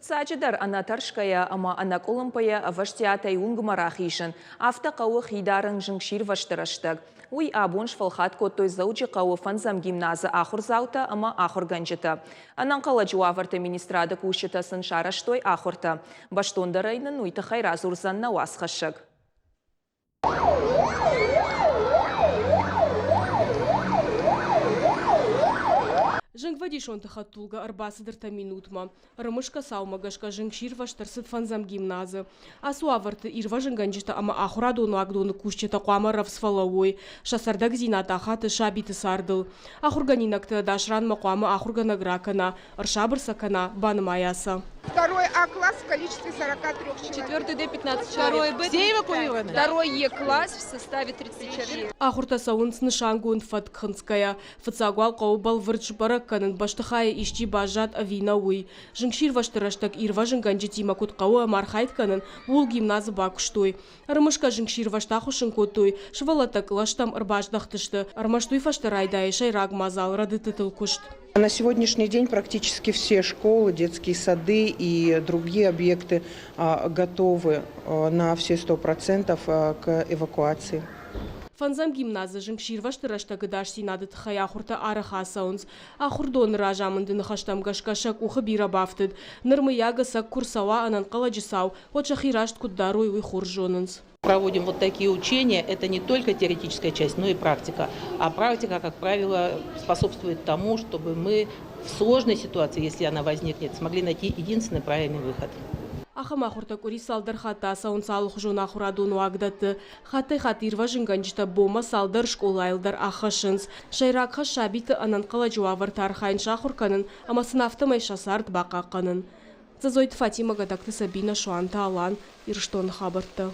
Фыцаджидар анатаршкая ама анаколымпая ваштиатай унгмарахишин, автоқауы хидарың жыңшир ваштыраштаг. Уй абонш фалхат коттой зауджи қауы фанзам гимназы ахурзаута ама ахурганжыта. Ананқала жуаварты министрады кушетасын шараштой ахурта. Баштондарайнын уйты хайраз урзанна уасхашыг. Жыңвадишон тахаттулга арбасыдырта минутма. Рымышка саумагашка жыңшир ваштарсыт фанзам гимназы. Асуаварты ирва жыңганжита ама ахурадону агдону кушчета қуама равсфалауой. Шасардаг зината ахаты шабиты сардыл. Ахурганинакты дашран мақуама ахурганагракана. Аршабырсакана банымаяса. Второй А-класс в количестве 43 человек. Четвертый Д 15 человек. Все эвакуированы? Второй Е-класс в составе 30 человек. Ахурта саун снышангун фаткханская. Фацагуал қаубал вырчбаракканын баштыхая ишчи бажат авинауи. Жыңшир ваштыраштак ирва жыңганжити макут қауа мархайтканын вул гимназы бакуштой. Рымышка жыңшир ваштаху шынкотой. Швалатак лаштам арбаждахтышты. Армаштуй фаштырайдай шайраг мазал радытытыл кушт. На сегодняшний день практически все школы, детские сады и другие объекты готовы на все 100% к эвакуации. Фанзам гимназы жыңшир ваштырашта гыдаш синадыт хаяхурта арыха саунс. Ахурдон ражамындын хаштам гашкашак ухы бира бафтыд. Нырмыягасак курсава ананкаладжисау. Хочахирашт куддаруй уйхуржонынс. Проводим вот такие учения. Это не только теоретическая часть, но и практика. А практика, как правило, способствует тому, чтобы мы в сложной ситуации, если она возникнет, смогли найти единственный правильный выход. Ахамахурта кури салдар хата саун салых жона хурадуну агдаты. Хаты хатир важынганжита бома салдар школайлдар ахашынс. Шайрак хашабиты ананкала жуавар тархайн шахурканын, ама сынафты майшасард бақақанын. Зазойт Фатима гадакты Сабина Шуанта Алан, Ирштон хабарты.